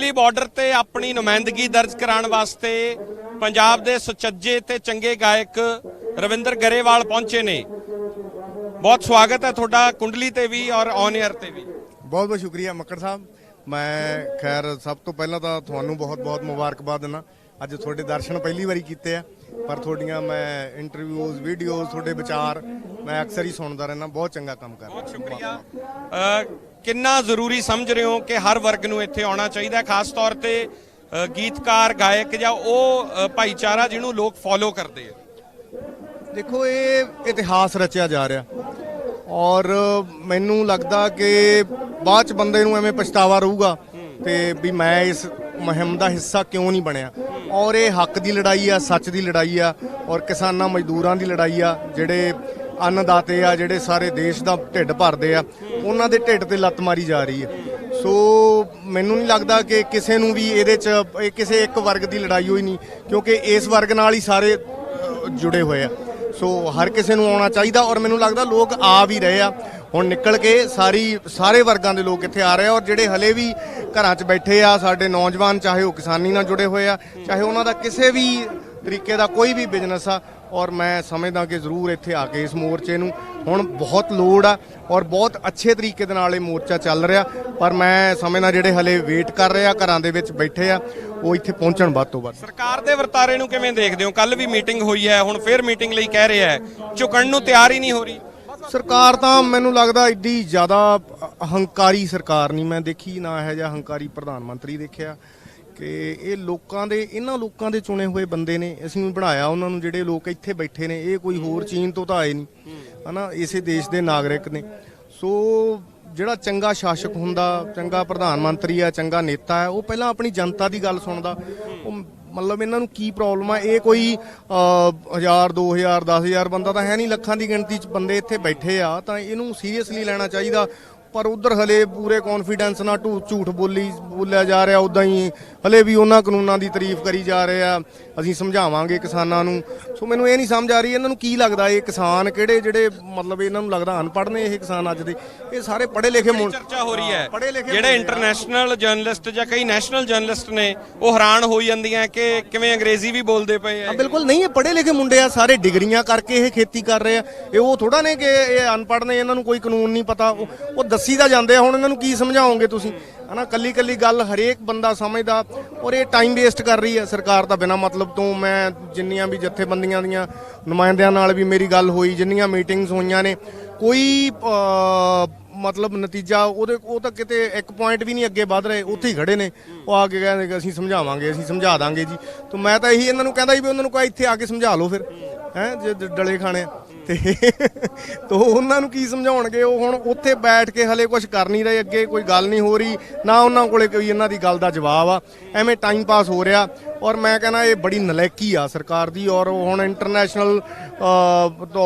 Delhi border ਤੇ ਆਪਣੀ ਨੁਮਾਇੰਦਗੀ ਦਰਜ ਕਰਾਉਣ ਵਾਸਤੇ ਪੰਜਾਬ ਦੇ ਸੁਚੱਜੇ ਤੇ ਚੰਗੇ ਗਾਇਕ ਰਵਿੰਦਰ ਗਰੇਵਾਲ ਪਹੁੰਚੇ ਨੇ। ਬਹੁਤ ਸਵਾਗਤ ਹੈ ਤੁਹਾਡਾ ਕੁੰਡਲੀ ਤੇ ਵੀ ਔਰ ਔਨ 에ਅਰ ਤੇ ਵੀ। ਬਹੁਤ ਬਹੁਤ ਸ਼ੁਕਰੀਆ ਮੱਕੜ ਸਾਹਿਬ। ਮੈਂ ਖੈਰ ਸਭ ਤੋਂ ਪਹਿਲਾਂ ਤਾਂ ਤੁਹਾਨੂੰ ਬਹੁਤ ਬਹੁਤ ਮੁਬਾਰਕਬਾਦ ਦਿੰਦਾ। ਅੱਜ ਤੁਹਾਡੇ ਦਰਸ਼ਨ ਪਹਿਲੀ ਵਾਰੀ ਕੀਤੇ ਆ, ਪਰ ਤੁਹਾਡੀਆਂ ਮੈਂ ਇੰਟਰਵਿਊਜ਼ ਵੀਡੀਓਜ਼ ਤੁਹਾਡੇ ਵਿਚਾਰ ਮੈਂ ਅਕਸਰ ਹੀ ਸੁਣਦਾ ਰਹਿਣਾ। ਬਹੁਤ ਚੰਗਾ ਕੰਮ ਕਰ ਰਹੇ। ਬਹੁਤ ਸ਼ੁਕਰੀਆ। ਕਿੰਨਾ ਜ਼ਰੂਰੀ ਸਮਝ ਰਹੇ ਹੋ ਕਿ ਹਰ ਵਰਗ ਨੂੰ ਇੱਥੇ ਆਉਣਾ ਚਾਹੀਦਾ, ਖਾਸ ਤੌਰ ਤੇ ਗੀਤਕਾਰ ਗਾਇਕ ਜਾਂ ਉਹ ਭਾਈਚਾਰਾ ਜਿਹਨੂੰ ਲੋਕ ਫੋਲੋ ਕਰਦੇ ਆ? ਦੇਖੋ, ਇਹ ਇਤਿਹਾਸ ਰਚਿਆ ਜਾ ਰਿਹਾ ਔਰ ਮੈਨੂੰ ਲੱਗਦਾ ਕਿ ਬਾਅਦ ਚ ਬੰਦੇ ਨੂੰ ਐਵੇਂ ਪਛਤਾਵਾ ਰਹੂਗਾ ਤੇ ਵੀ ਮੈਂ ਇਸ ਮੁਹਿੰਮ ਦਾ ਹਿੱਸਾ ਕਿਉਂ ਨਹੀਂ ਬਣਿਆ। ਔਰ ਇਹ ਹੱਕ ਦੀ ਲੜਾਈ ਆ, ਸੱਚ ਦੀ ਲੜਾਈ ਆ ਔਰ ਕਿਸਾਨਾਂ ਮਜ਼ਦੂਰਾਂ ਦੀ ਲੜਾਈ ਆ। ਜਿਹੜੇ ਅੰਨਦਾਤੇ ਆ, ਜਿਹੜੇ ਸਾਰੇ ਦੇਸ਼ ਦਾ ਢਿੱਡ ਭਰਦੇ ਆ, ਉਹਨਾਂ ਦੇ ਢਿੱਡ ਤੇ ਲੱਤ ਮਾਰੀ ਜਾ ਰਹੀ ਹੈ। ਸੋ ਮੈਨੂੰ ਨਹੀਂ ਲੱਗਦਾ ਕਿ ਕਿਸੇ ਨੂੰ ਵੀ ਇਹਦੇ 'ਚ ਕਿਸੇ ਇੱਕ ਵਰਗ ਦੀ ਲੜਾਈ ਹੋਈ ਨਹੀਂ, ਕਿਉਂਕਿ ਇਸ ਵਰਗ ਨਾਲ ਹੀ ਸਾਰੇ ਜੁੜੇ ਹੋਏ ਆ। ਸੋ ਹਰ ਕਿਸੇ ਨੂੰ ਆਉਣਾ ਚਾਹੀਦਾ ਔਰ ਮੈਨੂੰ ਲੱਗਦਾ ਲੋਕ ਆ ਵੀ ਰਹੇ ਆ। ਹੁਣ ਨਿਕਲ ਕੇ ਸਾਰੇ ਵਰਗਾਂ ਦੇ ਲੋਕ ਇੱਥੇ ਆ ਰਹੇ ਆ ਔਰ ਜਿਹੜੇ ਹਲੇ ਵੀ ਘਰਾਂ 'ਚ ਬੈਠੇ ਆ, ਸਾਡੇ ਨੌਜਵਾਨ, ਚਾਹੇ ਉਹ ਕਿਸਾਨੀ ਨਾਲ ਜੁੜੇ ਹੋਏ ਆ, ਚਾਹੇ ਉਹਨਾਂ ਦਾ ਕਿਸੇ ਵੀ ਤਰੀਕੇ ਦਾ ਕੋਈ ਵੀ ਬਿਜ਼ਨਸ ਆ। ਔਰ ਮੈਂ ਸਮਝਦਾ ਕਿ ਜ਼ਰੂਰ ਇੱਥੇ ਆ ਕੇ ਇਸ ਮੋਰਚੇ ਨੂੰ ਹੁਣ ਬਹੁਤ ਲੋੜ ਆ ਔਰ ਬਹੁਤ ਅੱਛੇ ਤਰੀਕੇ ਦੇ ਨਾਲ ਇਹ ਮੋਰਚਾ ਚੱਲ ਰਿਹਾ। ਪਰ ਮੈਂ ਸਮਝਦਾ ਜਿਹੜੇ ਹਲੇ ਵੇਟ ਕਰ ਰਹੇ ਆ, ਘਰਾਂ ਦੇ ਵਿੱਚ ਬੈਠੇ ਆ, ਉਹ ਇੱਥੇ ਪਹੁੰਚਣ ਵੱਧ ਤੋਂ ਵੱਧ। ਸਰਕਾਰ ਦੇ ਵਰਤਾਰੇ ਨੂੰ ਕਿਵੇਂ ਦੇਖਦੇ ਹੋ? ਕੱਲ ਵੀ ਮੀਟਿੰਗ ਹੋਈ ਹੈ, ਹੁਣ ਫੇਰ ਮੀਟਿੰਗ ਲਈ ਕਹਿ ਰਿਹਾ ਹੈ, ਝੁਕਣ ਨੂੰ ਤਿਆਰ ਹੀ ਨਹੀਂ ਹੋ ਰਹੀ ਸਰਕਾਰ। ਤਾਂ ਮੈਨੂੰ ਲੱਗਦਾ ਏਡੀ ਜ਼ਿਆਦਾ ਹੰਕਾਰੀ ਸਰਕਾਰ ਨਹੀਂ ਮੈਂ ਦੇਖੀ, ਨਾ ਇਹੋ ਜਿਹਾ ਹੰਕਾਰੀ ਪ੍ਰਧਾਨ ਮੰਤਰੀ ਦੇਖਿਆ। ਕਿ ਇਹ ਇਹਨਾਂ ਲੋਕਾਂ ਦੇ ਚੁਣੇ ਹੋਏ ਬੰਦੇ ਨੇ, ਅਸੀਂ ਬਣਾਇਆ ਉਹਨਾਂ ਨੂੰ। ਜਿਹੜੇ ਲੋਕ ਇੱਥੇ ਬੈਠੇ ਨੇ ਇਹ ਕੋਈ ਹੋਰ ਚੀਨ ਤੋਂ ਤਾਂ ਆਏ ਨਹੀਂ, ਹਨਾ, ਇਸੇ ਦੇਸ਼ ਦੇ ਨਾਗਰਿਕ ਨੇ। ਸੋ ਜਿਹੜਾ ਚੰਗਾ ਸ਼ਾਸਕ ਹੁੰਦਾ, ਚੰਗਾ ਪ੍ਰਧਾਨ ਮੰਤਰੀ ਆ, ਚੰਗਾ ਨੇਤਾ ਹੈ, ਉਹ ਪਹਿਲਾਂ ਆਪਣੀ ਜਨਤਾ ਦੀ ਗੱਲ ਸੁਣਦਾ। ਉਹ ਮਤਲਬ ਇਹਨਾਂ ਨੂੰ ਕੀ ਪ੍ਰੋਬਲਮ ਆ? ਇਹ ਕੋਈ 1000 2000 10,000 ਬੰਦਾ ਤਾਂ ਹੈ ਨਹੀਂ, ਲੱਖਾਂ ਦੀ ਗਿਣਤੀ 'ਚ ਬੰਦੇ ਇੱਥੇ ਬੈਠੇ ਆ, ਤਾਂ ਇਹਨੂੰ ਸੀਰੀਅਸਲੀ ਲੈਣਾ ਚਾਹੀਦਾ। ਪਰ ਉਧਰ ਹਲੇ ਪੂਰੇ ਕੌਨਫੀਡੈਂਸ ਨਾਲ ਝੂਠ ਬੋਲਿਆ ਜਾ ਰਿਹਾ। ਉਦਾਂ ਹੀ ਹਲੇ ਵੀ ਉਹਨਾਂ ਕਾਨੂੰਨਾਂ ਦੀ ਤਾਰੀਫ ਕਰੀ ਜਾ ਰਹੇ ਆ, ਅਸੀਂ ਸਮਝਾਵਾਂਗੇ ਕਿਸਾਨਾਂ ਨੂੰ। ਸੋ ਮੈਨੂੰ ਇਹ ਨਹੀਂ ਸਮਝ ਆ ਰਹੀ ਇਹਨਾਂ ਨੂੰ ਕੀ ਲੱਗਦਾ ਇਹ ਕਿਸਾਨ ਕਿਹੜੇ, ਜਿਹੜੇ ਮਤਲਬ ਇਹਨਾਂ ਨੂੰ ਲੱਗਦਾ ਅਨਪੜ੍ਹ ਨੇ ਇਹ ਕਿਸਾਨ ਅੱਜ ਦੇ? ਇਹ ਸਾਰੇ ਪੜ੍ਹੇ ਲਿਖੇ ਚਰਚਾ ਹੋ ਰਹੀ ਹੈ। ਜਿਹੜੇ ਇੰਟਰਨੈਸ਼ਨਲ ਜਰਨਲਿਸਟ ਜਾਂ ਕਈ ਨੈਸ਼ਨਲ ਜਰਨਲਿਸਟ ਨੇ ਉਹ ਹੈਰਾਨ ਹੋ ਜਾਂਦੀਆਂ ਕਿ ਕਿਵੇਂ ਅੰਗਰੇਜ਼ੀ ਵੀ ਬੋਲਦੇ ਪਏ ਆ। ਬਿਲਕੁਲ ਨਹੀਂ, ਇਹ ਪੜ੍ਹੇ ਲਿਖੇ ਮੁੰਡੇ ਆ, ਸਾਰੇ ਡਿਗਰੀਆਂ ਕਰਕੇ ਇਹ ਖੇਤੀ ਕਰ ਰਹੇ ਆ। ਇਹ ਉਹ ਥੋੜਾ ਨੇ ਕਿ ਇਹ ਅਨਪੜ੍ਹ ਨੇ, ਇਹਨਾਂ ਨੂੰ ਕੋਈ ਕਾਨੂੰਨ ਨਹੀਂ ਪਤਾ। ਉਹ ਦੱਸੀ ਤਾਂ ਜਾਂਦੇ ਆ। ਹੁਣ ਇਹਨਾਂ ਨੂੰ ਕੀ ਸਮਝਾਓਗੇ ਤੁਸੀਂ, ਹਨਾ? ਕੱਲੀ ਗੱਲ ਹਰੇਕ ਬੰਦਾ ਸਮਝਦਾ ਔਰ ਇਹ ਟਾਈਮ ਵੇਸਟ ਕਰ ਰਹੀ ਹੈ ਸਰਕਾਰ ਤਾਂ ਬਿਨਾਂ ਮਤਲਬ ਤੋਂ। ਮੈਂ ਜਿੰਨੀਆਂ ਵੀ ਜਥੇਬੰਦੀਆਂ ਦੀਆਂ ਨੁਮਾਇੰਦਿਆਂ ਨਾਲ ਵੀ ਮੇਰੀ ਗੱਲ ਹੋਈ, ਜਿੰਨੀਆਂ ਮੀਟਿੰਗਸ ਹੋਈਆਂ ਨੇ, ਕੋਈ ਮਤਲਬ ਨਤੀਜਾ ਉਹ ਤਾਂ ਕਿਤੇ ਇੱਕ ਪੁਆਇੰਟ ਵੀ ਨਹੀਂ ਅੱਗੇ ਵੱਧ ਰਹੇ, ਉੱਥੇ ਹੀ ਖੜੇ ਨੇ। ਉਹ ਆ ਕੇ ਕਹਿੰਦੇ ਕਿ ਅਸੀਂ ਸਮਝਾਵਾਂਗੇ, ਅਸੀਂ ਸਮਝਾ ਦਾਂਗੇ ਜੀ। ਤਾਂ ਮੈਂ ਤਾਂ ਇਹੀ ਇਹਨਾਂ ਨੂੰ ਕਹਿੰਦਾ ਵੀ ਉਹਨਾਂ ਨੂੰ ਕੋਈ ਇੱਥੇ ਆ ਕੇ ਸਮਝਾ ਲਓ ਫਿਰ, ਹੈਂ, ਜੇ ਡਲੇ ਖਾਣੇ ਤੇ ਉਹਨਾਂ ਨੂੰ ਕੀ ਸਮਝਾਉਣਗੇ? ਉਹ ਹੁਣ ਉੱਥੇ ਬੈਠ ਕੇ ਹਲੇ ਕੁਝ ਕਰ ਨਹੀਂ ਰਹੇ, ਅੱਗੇ ਕੋਈ ਗੱਲ ਨਹੀਂ ਹੋ ਰਹੀ, ਨਾ ਉਹਨਾਂ ਕੋਲੇ ਕੋਈ ਇਹਨਾਂ ਦੀ ਗੱਲ ਦਾ ਜਵਾਬ ਆ। ਐਵੇਂ ਟਾਈਮ ਪਾਸ ਹੋ ਰਿਹਾ ਔਰ ਮੈਂ ਕਹਿੰਦਾ ਇਹ ਬੜੀ ਨਲਾਇਕੀ ਆ ਸਰਕਾਰ ਦੀ। ਔਰ ਹੁਣ ਇੰਟਰਨੈਸ਼ਨਲ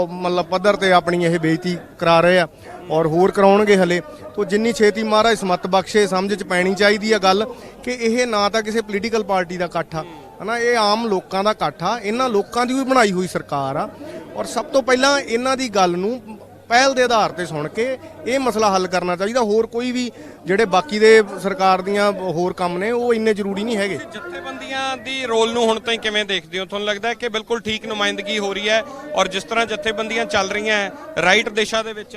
ਮਤਲਬ ਪੱਧਰ ਤੇ ਆਪਣੀ ਇਹ ਬੇਇੱਜ਼ਤੀ ਕਰਾ ਰਹੇ ਆ ਔਰ ਹੋਰ ਕਰਾਉਣਗੇ ਹਲੇ। ਤੋਂ ਜਿੰਨੀ ਛੇਤੀ ਮਹਾਰਾਜ ਸਮਤ ਬਖਸ਼ੇ, ਸਮਝ 'ਚ ਪੈਣੀ ਚਾਹੀਦੀ ਆ ਗੱਲ ਕਿ ਇਹ ਨਾ ਤਾਂ ਕਿਸੇ ਪੋਲੀਟੀਕਲ ਪਾਰਟੀ ਦਾ ਇਕੱਠ ਆ, ਹਨਾ, ਇਹ ਆਮ ਲੋਕਾਂ ਦਾ ਇਕੱਠ ਆ। ਇਹਨਾਂ ਲੋਕਾਂ ਦੀ ਵੀ ਬਣਾਈ ਹੋਈ ਸਰਕਾਰ ਆ ਔਰ ਸਭ ਤੋਂ ਪਹਿਲਾਂ ਇਹਨਾਂ ਦੀ ਗੱਲ ਨੂੰ ਪਹਿਲ ਦੇ ਆਧਾਰ ਤੇ ਸੁਣ ਕੇ ਇਹ ਮਸਲਾ ਹੱਲ ਕਰਨਾ ਚਾਹੀਦਾ। ਹੋਰ ਕੋਈ ਵੀ ਜਿਹੜੇ ਬਾਕੀ ਦੇ ਸਰਕਾਰ ਦੀਆਂ ਹੋਰ ਕੰਮ ਨੇ ਉਹ ਇੰਨੇ ਜ਼ਰੂਰੀ ਨਹੀਂ ਹੈਗੇ। ਜਥੇਬੰਦੀਆਂ ਦੀ ਰੋਲ ਨੂੰ ਹੁਣ ਤਾਈਂ ਕਿਵੇਂ ਦੇਖਦੇ ਹੋ? ਤੁਹਾਨੂੰ ਲੱਗਦਾ ਹੈ ਕਿ ਬਿਲਕੁਲ ਠੀਕ ਨੁਮਾਇੰਦਗੀ ਹੋ ਰਹੀ ਹੈ ਔਰ ਜਿਸ ਤਰ੍ਹਾਂ ਜਥੇਬੰਦੀਆਂ ਚੱਲ ਰਹੀਆਂ ਰਾਈਟ ਦਿਸ਼ਾ ਦੇ ਵਿੱਚ?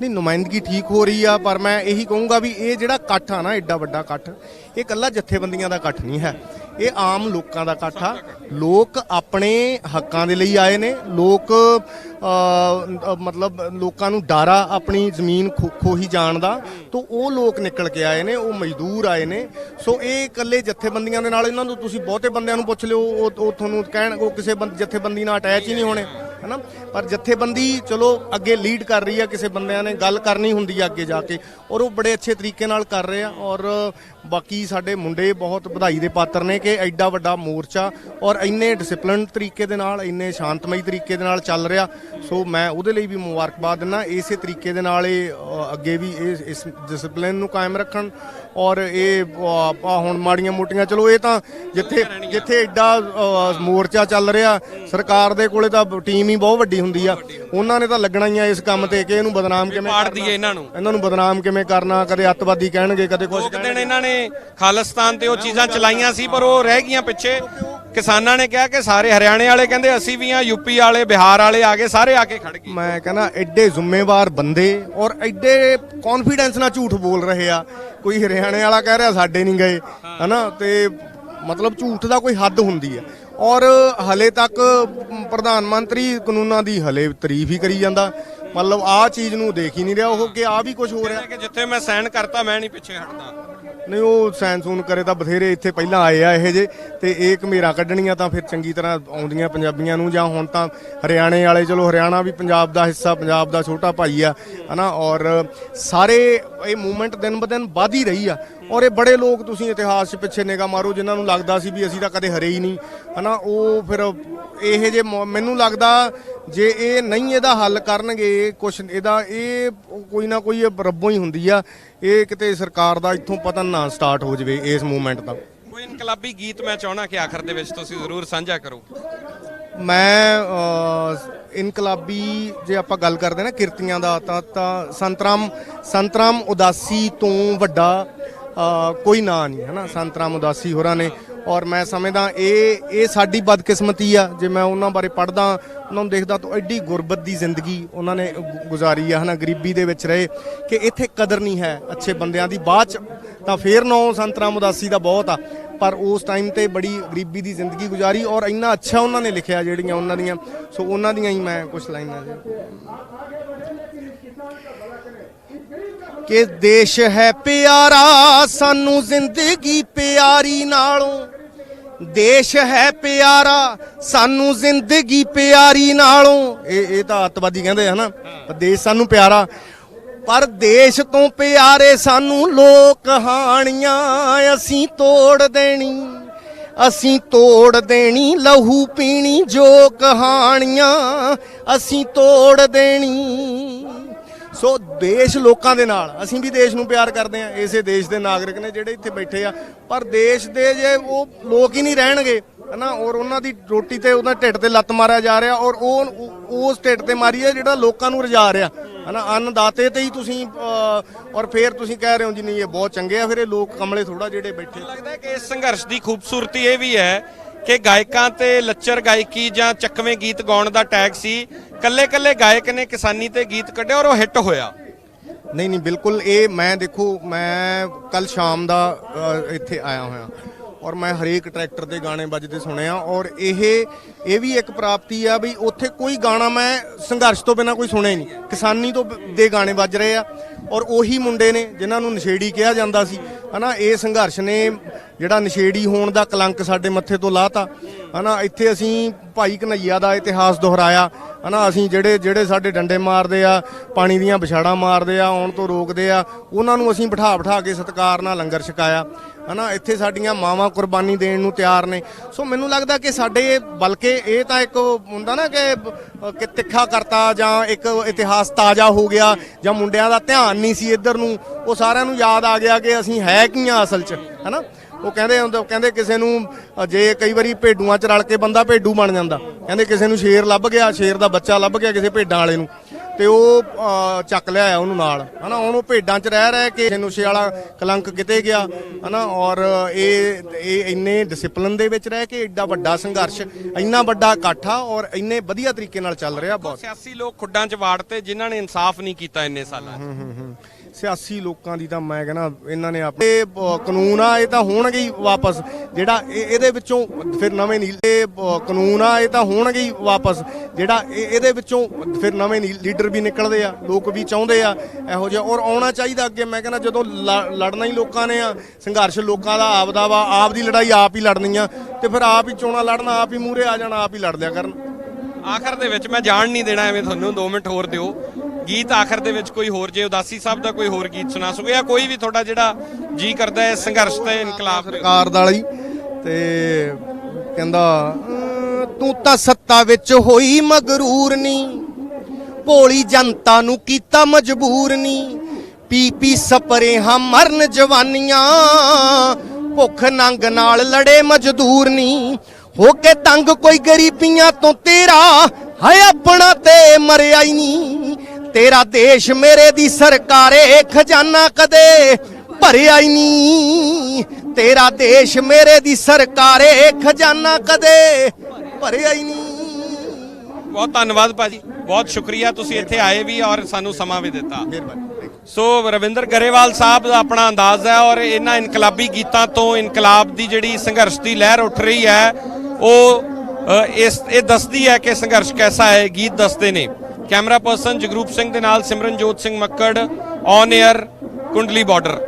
ਨਹੀਂ, ਨੁਮਾਇੰਦਗੀ ਠੀਕ ਹੋ ਰਹੀ ਆ, ਪਰ ਮੈਂ ਇਹੀ ਕਹੂੰਗਾ ਵੀ ਇਹ ਜਿਹੜਾ ਇਕੱਠ ਆ ਨਾ, ਐਡਾ ਵੱਡਾ ਇਕੱਠ, ਇਹ ਇਕੱਲਾ ਜਥੇਬੰਦੀਆਂ ਦਾ ਇਕੱਠ ਨਹੀਂ ਹੈ, ਇਹ ਆਮ ਲੋਕਾਂ ਦਾ ਇਕੱਠ ਆ। ਲੋਕ ਆਪਣੇ ਹੱਕਾਂ ਦੇ ਲਈ ਆਏ ਨੇ। ਲੋਕ ਮਤਲਬ ਲੋਕਾਂ ਨੂੰ ਡਰ ਆ ਆਪਣੀ ਜ਼ਮੀਨ ਖੋਹੀ ਜਾਣ ਦਾ, ਤਾਂ ਉਹ ਲੋਕ ਨਿਕਲ ਕੇ ਆਏ ਨੇ, ਉਹ ਮਜ਼ਦੂਰ ਆਏ ਨੇ। ਸੋ ਇਹ ਇਕੱਲੇ ਜਥੇਬੰਦੀਆਂ ਦੇ ਨਾਲ, ਇਹਨਾਂ ਨੂੰ ਤੁਸੀਂ ਬਹੁਤੇ ਬੰਦਿਆਂ ਨੂੰ ਪੁੱਛ ਲਿਓ, ਉਹ ਤੁਹਾਨੂੰ ਕਹਿਣ ਉਹ ਕਿਸੇ ਜਥੇਬੰਦੀ ਨਾਲ ਅਟੈਚ ਹੀ ਨਹੀਂ ਹੋਣੇ, ਹਨਾ। ਪਰ ਜਥੇਬੰਦੀ ਚਲੋ ਅੱਗੇ ਲੀਡ ਕਰ ਰਹੀ ਆ, ਕਿਸੇ ਬੰਦਿਆਂ ਨੇ ਗੱਲ ਕਰਨੀ ਹੁੰਦੀ ਆ ਅੱਗੇ ਜਾ ਕੇ ਔਰ ਉਹ ਬੜੇ ਅੱਛੇ ਤਰੀਕੇ ਨਾਲ ਕਰ ਰਹੇ ਆ। ਔਰ ਬਾਕੀ ਸਾਡੇ ਮੁੰਡੇ ਬਹੁਤ ਵਧਾਈ ਦੇ ਪਾਤਰ ਨੇ ਕਿ ਐਡਾ ਵੱਡਾ ਮੋਰਚਾ ਔਰ ਇੰਨੇ ਡਿਸਪਲਿਨ ਤਰੀਕੇ ਦੇ ਨਾਲ, ਇੰਨੇ ਸ਼ਾਂਤਮਈ ਤਰੀਕੇ ਦੇ ਨਾਲ ਚੱਲ ਰਿਹਾ। ਸੋ ਮੈਂ ਉਹਦੇ ਲਈ ਵੀ ਮੁਬਾਰਕਬਾਦ ਦਿੰਦਾ। ਇਸੇ ਤਰੀਕੇ ਦੇ ਨਾਲ ਇਹ ਅੱਗੇ ਵੀ ਇਸ ਡਿਸਪਲਿਨ ਨੂੰ ਕਾਇਮ ਰੱਖਣ ਔਰ ਇਹ ਹੁਣ ਮਾੜੀਆਂ ਮੋਟੀਆਂ, ਚਲੋ ਇਹ ਤਾਂ ਜਿੱਥੇ ਐਡਾ ਮੋਰਚਾ ਚੱਲ ਰਿਹਾ, ਸਰਕਾਰ ਦੇ ਕੋਲੇ ਤਾਂ ਟੀਮ ਹੀ ਬਹੁਤ ਵੱਡੀ ਹੁੰਦੀ ਆ। ਉਹਨਾਂ ਨੇ ਤਾਂ ਲੱਗਣਾ ਹੀ ਆ ਇਸ ਕੰਮ ਤੇ ਕਿ ਇਹਨੂੰ ਬਦਨਾਮ ਕਿਵੇਂ ਕਰਨਾ, ਇਹਨਾਂ ਨੂੰ ਬਦਨਾਮ ਕਿਵੇਂ ਕਰਨਾ। ਕਦੇ ਅੱਤਵਾਦੀ ਕਹਿਣਗੇ, ਕਦੇ ਕੁਝ ਕਹਿਣਗੇ। ਇਹਨਾਂ ਨੇ ਨੇ ਖਾਲਿਸਤਾਨ ਤੇ ਉਹ ਚੀਜ਼ਾਂ ਚਲਾਈਆਂ ਸੀ, ਪਰ ਉਹ ਰਹਿ ਗਈਆਂ ਪਿੱਛੇ। ਕਿਸਾਨਾਂ ਨੇ ਕਿਹਾ ਕਿ ਸਾਰੇ ਹਰਿਆਣੇ ਵਾਲੇ ਕਹਿੰਦੇ ਅਸੀਂ ਵੀ ਆ, ਯੂਪੀ ਵਾਲੇ, ਬਿਹਾਰ ਵਾਲੇ ਆ ਗਏ, ਸਾਰੇ ਆ ਕੇ ਖੜ ਗਏ। ਮੈਂ ਕਹਿੰਦਾ ਐਡੇ ਜ਼ਿੰਮੇਵਾਰ ਬੰਦੇ ਔਰ ਐਡੇ ਕੌਨਫੀਡੈਂਸ ਨਾਲ ਝੂਠ ਬੋਲ ਰਹੇ ਆ। ਕੋਈ ਹਰਿਆਣੇ ਵਾਲਾ ਕਹਿ ਰਿਹਾ ਸਾਡੇ ਨਹੀਂ ਗਏ, ਹਨਾ, ਤੇ ਮਤਲਬ ਝੂਠ ਦਾ ਕੋਈ ਹੱਦ ਹੁੰਦੀ ਹੈ। ਔਰ ਹਲੇ ਤੱਕ ਪ੍ਰਧਾਨ ਮੰਤਰੀ ਕਾਨੂੰਨਾਂ ਦੀ ਹਲੇ ਤਾਰੀਫ ਹੀ ਕਰੀ ਜਾਂਦਾ, ਮਤਲਬ ਆਹ ਚੀਜ਼ ਨੂੰ ਦੇਖ ਹੀ ਨਹੀਂ ਰਿਹਾ ਉਹ ਕਿ ਆਹ ਵੀ ਕੁਝ ਹੋ ਰਿਹਾ। ਕਿ ਜਿੱਥੇ ਮੈਂ ਸਾਈਨ ਕਰਤਾ ਮੈਂ ਨਹੀਂ ਪਿੱਛੇ ਹਟਦਾ। ਨਹੀਂ, ਉਹ ਸਾਇਨ ਸੂਨ ਕਰੇ ਤਾਂ ਬਥੇਰੇ ਇੱਥੇ ਪਹਿਲਾਂ ਆਏ ਆ ਇਹ ਜੇ, ਤੇ ਇਹ ਘਮੇਰਾ ਕੱਢਣੀਆਂ ਤਾਂ ਫਿਰ ਚੰਗੀ ਤਰ੍ਹਾਂ ਆਉਂਦੀਆਂ ਪੰਜਾਬੀਆਂ ਨੂੰ। ਜਾਂ ਹੁਣ ਤਾਂ ਹਰਿਆਣੇ ਵਾਲੇ, ਚਲੋ ਹਰਿਆਣਾ ਵੀ ਪੰਜਾਬ ਦਾ ਹਿੱਸਾ, ਪੰਜਾਬ ਦਾ ਛੋਟਾ ਭਾਈ ਆ, ਹਨਾ, ਔਰ ਸਾਰੇ ਇਹ ਮੂਵਮੈਂਟ ਦਿਨ ਬ ਦਿਨ ਵੱਧ ਹੀ ਰਹੀ ਆ। ਔਰ ਇਹ ਬੜੇ ਲੋਕ, ਤੁਸੀਂ ਇਤਿਹਾਸ 'ਚ ਪਿੱਛੇ ਨਿਗਾਹ ਮਾਰੋ, ਜਿਨ੍ਹਾਂ ਨੂੰ ਲੱਗਦਾ ਸੀ ਵੀ ਅਸੀਂ ਤਾਂ ਕਦੇ ਹਰੇ ਹੀ ਨਹੀਂ, ਹਨਾ, ਉਹ ਫਿਰ ਇਹ ਜੇ ਮੈਨੂੰ ਲੱਗਦਾ ਜੇ ਇਹ ਨਹੀਂ ਇਹਦਾ ਹੱਲ ਕਰਨਗੇ ਕੁਛ, ਇਹਦਾ ਇਹ ਕੋਈ ਨਾ ਕੋਈ ਰੱਬੋਂ ਹੀ ਹੁੰਦੀ ਆ। ਇਹ ਕਿਤੇ ਸਰਕਾਰ ਦਾ ਇੱਥੋਂ ਪਤਨ ਨਾ ਸਟਾਰਟ ਹੋ ਜਾਵੇ ਇਸ ਮੂਵਮੈਂਟ ਦਾ। ਕੋਈ ਇਨਕਲਾਬੀ ਗੀਤ ਮੈਂ ਚਾਹਣਾ ਕਿ ਆਖਰ ਦੇ ਵਿੱਚ ਤੁਸੀਂ ਜ਼ਰੂਰ ਸਾਂਝਾ ਕਰੋ। ਮੈਂ ਇਨਕਲਾਬੀ ਜੇ ਆਪਾਂ ਗੱਲ ਕਰਦੇ ਨਾ ਕਿਰਤੀਆਂ ਦਾ, ਤਾਂ ਸੰਤਰਾਮ ਉਦਾਸੀ ਤੋਂ ਵੱਡਾ ਕੋਈ ਨਾਂ ਨਹੀਂ, ਹਨਾ, ਸੰਤਰਾਮ ਉਦਾਸੀ ਹੋਰਾਂ ਨੇ। ਔਰ ਮੈਂ ਸਮਝਦਾ ਇਹ ਸਾਡੀ ਬਦਕਿਸਮਤੀ ਆ। ਜੇ ਮੈਂ ਉਹਨਾਂ ਬਾਰੇ ਪੜ੍ਹਦਾ, ਉਹਨਾਂ ਨੂੰ ਦੇਖਦਾ ਤਾਂ ਐਡੀ ਗੁਰਬਤ ਦੀ ਜ਼ਿੰਦਗੀ ਉਹਨਾਂ ਨੇ ਗੁਜ਼ਾਰੀ ਆ, ਹਨਾ, ਗਰੀਬੀ ਦੇ ਵਿੱਚ ਰਹੇ ਕਿ ਇੱਥੇ ਕਦਰ ਨਹੀਂ ਹੈ ਅੱਛੇ ਬੰਦਿਆਂ ਦੀ। ਬਾਅਦ 'ਚ ਤਾਂ ਫੇਰ ਨਾਂ ਸੰਤਰਾਮ ਉਦਾਸੀ ਦਾ ਬਹੁਤ ਆ, ਪਰ ਉਸ ਟਾਈਮ ਤੇ ਬੜੀ ਗਰੀਬੀ ਦੀ ਜ਼ਿੰਦਗੀ ਗੁਜ਼ਾਰੀ ਔਰ ਇੰਨਾ ਅੱਛਾ ਉਹਨਾਂ ਨੇ ਲਿਖਿਆ ਜਿਹੜੀਆਂ ਉਹਨਾਂ ਦੀਆਂ। ਸੋ ਉਹਨਾਂ ਦੀਆਂ ਹੀ ਮੈਂ ਕੁਝ ਲਾਈਨਾਂ ਕਿ ਦੇਸ਼ ਹੈ ਪਿਆਰਾ ਸਾਨੂੰ ਜ਼ਿੰਦਗੀ ਪਿਆਰੀ ਨਾਲੋਂ, ਦੇਸ਼ ਹੈ ਪਿਆਰਾ ਸਾਨੂੰ ਜ਼ਿੰਦਗੀ ਪਿਆਰੀ ਨਾਲੋਂ। ਇਹ ਤਾਂ ਅੱਤਵਾਦੀ ਕਹਿੰਦੇ ਹਨਾ, ਦੇਸ਼ ਸਾਨੂੰ ਪਿਆਰਾ, ਪਰ ਦੇਸ਼ ਤੋਂ ਪਿਆਰੇ ਸਾਨੂੰ ਲੋਕ ਕਹਾਣੀਆਂ। ਅਸੀਂ ਤੋੜ ਦੇਣੀ, ਅਸੀਂ ਤੋੜ ਦੇਣੀ, ਲਹੂ ਪੀਣੀ ਜੋ ਕਹਾਣੀਆਂ ਅਸੀਂ ਤੋੜ ਦੇਣੀ। ਸੋ ਦੇਸ਼ ਲੋਕਾਂ ਦੇ ਨਾਲ, ਅਸੀਂ ਵੀ ਦੇਸ਼ ਨੂੰ ਪਿਆਰ ਕਰਦੇ ਹਾਂ, ਇਸੇ ਦੇਸ਼ ਦੇ ਨਾਗਰਿਕ ਨੇ ਜਿਹੜੇ ਇੱਥੇ ਬੈਠੇ ਆ। ਪਰ ਦੇਸ਼ ਦੇ ਜੇ ਉਹ ਲੋਕ ਹੀ ਨਹੀਂ ਰਹਿਣਗੇ, ਹਨਾ, ਔਰ ਉਹਨਾਂ ਦੀ ਰੋਟੀ ਤੇ ਉਹਦਾ ਢਿੱਡ ਤੇ ਲੱਤ ਮਾਰਿਆ ਜਾ ਰਿਹਾ, ਔਰ ਉਹ ਉਸ ਢਿੱਡ ਤੇ ਮਾਰੀ ਹੈ ਜਿਹੜਾ ਲੋਕਾਂ ਨੂੰ ਰਜਾ ਰਿਹਾ, ਹਨਾ, ਅੰਨਦਾਤੇ ਤੇ ਹੀ ਤੁਸੀਂ ਔਰ ਫਿਰ ਤੁਸੀਂ ਕਹਿ ਰਹੇ ਹੋ ਜੀ ਨਹੀਂ ਇਹ ਬਹੁਤ ਚੰਗੇ ਆ। ਫਿਰ ਇਹ ਲੋਕ ਕਮਲੇ ਥੋੜਾ ਜਿਹੜੇ ਬੈਠੇ। ਲੱਗਦਾ ਹੈ ਕਿ ਇਸ ਸੰਘਰਸ਼ ਦੀ ਖੂਬਸੂਰਤੀ ਇਹ ਵੀ ਹੈ ਕਿ ਗਾਇਕਾਂ ਤੇ ਲੱਚਰ ਗਾਇਕੀ ਜਾਂ ਚੱਕਵੇਂ ਗੀਤ ਗਾਉਣ ਦਾ ਟੈਗ ਸੀ, ਕੱਲੇ ਗਾਇਕ ਨੇ ਕਿਸਾਨੀ ਤੇ ਗੀਤ ਕੱਢਿਆ ਔਰ ਉਹ ਹਿੱਟ ਹੋਇਆ। ਨਹੀਂ, ਬਿਲਕੁਲ। ਇਹ ਮੈਂ ਦੇਖੋ, ਮੈਂ ਕੱਲ ਸ਼ਾਮ ਦਾ ਇੱਥੇ ਆਇਆ ਹੋਇਆ ਔਰ ਮੈਂ ਹਰੇਕ ਟਰੈਕਟਰ ਦੇ ਗਾਣੇ ਵੱਜਦੇ ਸੁਣੇ ਆ। ਔਰ ਇਹ ਵੀ ਇੱਕ ਪ੍ਰਾਪਤੀ ਆ ਵੀ ਉੱਥੇ ਕੋਈ ਗਾਣਾ ਮੈਂ ਸੰਘਰਸ਼ ਤੋਂ ਬਿਨਾਂ ਕੋਈ ਸੁਣਿਆ ਹੀ ਨਹੀਂ, ਕਿਸਾਨੀ ਤੋਂ ਦੇ ਗਾਣੇ ਵੱਜ ਰਹੇ ਆ। ਔਰ ਉਹੀ ਮੁੰਡੇ ਨੇ ਜਿਨ੍ਹਾਂ ਨੂੰ ਨਸ਼ੇੜੀ ਕਿਹਾ ਜਾਂਦਾ ਸੀ, ਹਨਾ, ਇਹ ਸੰਘਰਸ਼ ਨੇ ਜਿਹੜਾ ਨਸ਼ੇੜੀ ਹੋਣ ਦਾ ਕਲੰਕ ਸਾਡੇ ਮੱਥੇ ਤੋਂ ਲਾਤਾ, ਹਨਾ। ਇੱਥੇ ਅਸੀਂ ਭਾਈ ਕਨ੍ਹਈਆ ਦਾ ਇਤਿਹਾਸ ਦੁਹਰਾਇਆ, ਹਨਾ। ਅਸੀਂ ਜਿਹੜੇ ਸਾਡੇ ਡੰਡੇ ਮਾਰਦੇ ਆ, ਪਾਣੀ ਦੀਆਂ ਵਿਛਾੜਾਂ ਮਾਰਦੇ ਆ, ਆਉਣ ਤੋਂ ਰੋਕਦੇ ਆ, ਉਹਨਾਂ ਨੂੰ ਅਸੀਂ ਬਿਠਾ ਕੇ ਸਤਿਕਾਰ ਨਾਲ ਲੰਗਰ ਛਕਾਇਆ, ਹਨਾ। ਇੱਥੇ ਸਾਡੀਆਂ ਮਾਵਾਂ ਕੁਰਬਾਨੀ ਦੇਣ ਨੂੰ ਤਿਆਰ ਨੇ। ਸੋ ਮੈਨੂੰ ਲੱਗਦਾ ਕਿ ਸਾਡੇ, ਬਲਕਿ ਇਹ ਤਾਂ ਇੱਕ ਹੁੰਦਾ ਨਾ ਕਿ ਤਿੱਖਾ ਕਰਤਾ ਜਾਂ ਇੱਕ ਇਤਿਹਾਸ ਤਾਜ਼ਾ ਹੋ ਗਿਆ, ਜਾਂ ਮੁੰਡਿਆਂ ਦਾ ਧਿਆਨ ਨਹੀਂ ਸੀ ਇੱਧਰ ਨੂੰ, ਉਹ ਸਾਰਿਆਂ ਨੂੰ ਯਾਦ ਆ ਗਿਆ ਕਿ ਅਸੀਂ ਹੈ ਕੀ ਆ ਅਸਲ 'ਚ, ਹਨਾ। ਉਹ ਕਹਿੰਦੇ ਕਿਸੇ ਨੂੰ ਜੇ ਕਈ ਵਾਰੀ ਭੇਡੂਆਂ 'ਚ ਰਲ ਕੇ ਬੰਦਾ ਭੇਡੂ ਬਣ ਜਾਂਦਾ, ਕਹਿੰਦੇ ਕਿਸੇ ਨੂੰ ਸ਼ੇਰ ਲੱਭ ਗਿਆ, ਸ਼ੇਰ ਦਾ ਬੱਚਾ ਲੱਭ ਗਿਆ ਕਿਸੇ ਭੇਡਾਂ ਵਾਲੇ ਨੂੰ, ਤੇ ਉਹ ਚੱਕ ਲਿਆਇਆ ਉਹਨੂੰ ਨਾਲ, ਹਨਾ। ਹੁਣ ਉਹ ਭੇਡਾਂ 'ਚ ਰਹਿ ਕੇ ਨਸ਼ੇ ਵਾਲਾ ਕਲੰਕ ਕਿਤੇ ਗਿਆ, ਹਨਾ। ਔਰ ਇਹ ਇੰਨੇ ਡਿਸਪਲਿਨ ਦੇ ਵਿੱਚ ਰਹਿ ਕੇ ਐਡਾ ਵੱਡਾ ਸੰਘਰਸ਼, ਇੰਨਾ ਵੱਡਾ ਇਕੱਠਾ ਔਰ ਇੰਨੇ ਵਧੀਆ ਤਰੀਕੇ ਨਾਲ ਚੱਲ ਰਿਹਾ। ਬਹੁਤ ਸਿਆਸੀ ਲੋਕ ਖੁੱਡਾਂ 'ਚ ਵਾੜਤੇ ਜਿਨ੍ਹਾਂ ਨੇ ਇਨਸਾਫ ਨਹੀਂ ਕੀਤਾ ਇੰਨੇ ਸਾਲਾਂ 'ਚ। ਸਿਆਸੀ ਲੋਕਾਂ ਦੀ ਤਾਂ ਮੈਂ ਕਹਿੰਦਾ ਇਹਨਾਂ ਨੇ ਆਪਣੇ ਕਾਨੂੰਨ ਆ, ਇਹ ਤਾਂ ਹੋਣਗੇ ਹੀ ਵਾਪਸ। ਜਿਹੜਾ ਇਹਦੇ ਵਿੱਚੋਂ ਫਿਰ ਨਵੇਂ ਨੀਲੇ ਕਾਨੂੰਨ ਆ, ਇਹ ਤਾਂ ਹੋਣਗੇ ਹੀ ਵਾਪਸ। ਜਿਹੜਾ ਇਹਦੇ ਵਿੱਚੋਂ ਫਿਰ ਨਵੇਂ ਲੀਡਰ ਵੀ ਨਿਕਲਦੇ ਆ, ਲੋਕ ਵੀ ਚਾਹੁੰਦੇ ਆ ਇਹੋ ਜਿਹਾ, ਔਰ ਆਉਣਾ ਚਾਹੀਦਾ ਅੱਗੇ। ਮੈਂ ਕਹਿੰਦਾ ਜਦੋਂ ਲੜਨਾ ਹੀ ਲੋਕਾਂ ਨੇ ਆ, ਸੰਘਰਸ਼ ਲੋਕਾਂ ਦਾ ਆਪਦਾ ਵਾ, ਆਪ ਦੀ ਲੜਾਈ ਆਪ ਹੀ ਲੜਨੀ ਆ, ਤੇ ਫਿਰ ਆਪ ਹੀ ਚੋਣਾਂ ਲੜਨਾ, ਆਪ ਹੀ ਮੂਹਰੇ ਆ ਜਾਣਾ, ਆਪ ਹੀ ਲੜ ਲਿਆ ਕਰਨ। ਆਖਰ ਦੇ ਵਿੱਚ ਮੈਂ ਜਾਣ ਨਹੀਂ ਦੇਣਾ ਐਵੇਂ ਤੁਹਾਨੂੰ, 2 ਮਿੰਟ ਹੋਰ ਦਿਓ। ਗੀਤ ਆਖਰ ਦੇ ਵਿੱਚ ਕੋਈ ਹੋਰ, ਜੇ ਉਦਾਸੀ ਸਾਹਿਬ ਦਾ ਕੋਈ ਹੋਰ ਗੀਤ ਸੁਣਾ ਸਕੋ, ਜਾਂ ਕੋਈ ਵੀ ਤੁਹਾਡਾ ਜਿਹੜਾ ਜੀ ਕਰਦਾ ਹੈ ਸੰਘਰਸ਼ ਤੇ ਇਨਕਲਾਬ ਸਰਕਾਰ ਦਾ ਲਈ, ਤੇ ਕਹਿੰਦਾ ਤੂੰ ਤਾਂ ਸੱਤਾ ਵਿੱਚ ਹੋਈ ਮਗਰੂਰ ਨਹੀਂ, ਭੋਲੀ ਜਨਤਾ ਨੂੰ ਕੀਤਾ ਮਜਬੂਰ ਨਹੀਂ, ਪੀ ਸਪਰੇ ਹਾਂ ਮਰਨ ਜਵਾਨੀਆਂ, ਭੁੱਖ ਨੰਗ ਨਾਲ ਲੜੇ ਮਜ਼ਦੂਰ ਨਹੀਂ, ਹੋ ਕੇ ਤੰਗ ਕੋਈ ਗਰੀਬੀਆਂ ਤੋਂ ਤੇਰਾ ਹੈ ਆਪਣਾ ਤੇ ਮਰਿਆ ਹੀ ਨਹੀਂ, ਤੇਰਾ ਦੇਸ਼ ਮੇਰੇ ਦੀ ਸਰਕਾਰੇ ਖਜ਼ਾਨਾ ਕਦੇ ਭਰਿਆ ਹੀ ਨਹੀਂ ਤੇਰਾ ਦੇਸ਼ ਮੇਰੇ ਦੀ ਸਰਕਾਰੇ ਖਜ਼ਾਨਾ ਕਦੇ ਭਰਿਆ ਹੀ ਨਹੀਂ। ਬਹੁਤ ਧੰਨਵਾਦ ਭਾਜੀ, ਬਹੁਤ ਸ਼ੁਕਰੀਆ ਤੁਸੀਂ ਇੱਥੇ ਆਏ ਵੀ ਔਰ ਸਾਨੂੰ ਸਮਾਂ ਵੀ ਦਿੱਤਾ। ਮਿਹਰਬਾਨੀ। ਸੋ ਰਵਿੰਦਰ ਗਰੇਵਾਲ ਸਾਹਿਬ ਦਾ ਆਪਣਾ ਅੰਦਾਜ਼ ਹੈ ਔਰ ਇਹਨਾਂ ਇਨਕਲਾਬੀ ਗੀਤਾਂ ਤੋਂ ਇਨਕਲਾਬ ਦੀ ਜਿਹੜੀ ਸੰਘਰਸ਼ ਦੀ ਲਹਿਰ ਉੱਠ ਰਹੀ ਹੈ ਉਹ ਇਹ ਦੱਸਦੀ ਹੈ ਕਿ ਸੰਘਰਸ਼ ਕੈਸਾ ਹੈ, ਗੀਤ ਦੱਸਦੇ ਨੇ। ਕੈਮਰਾ ਪਰਸਨ ਜਗਰੂਪ ਸਿੰਘ ਦੇ ਨਾਲ Simranjot Singh Makkar, on air, Kundli border.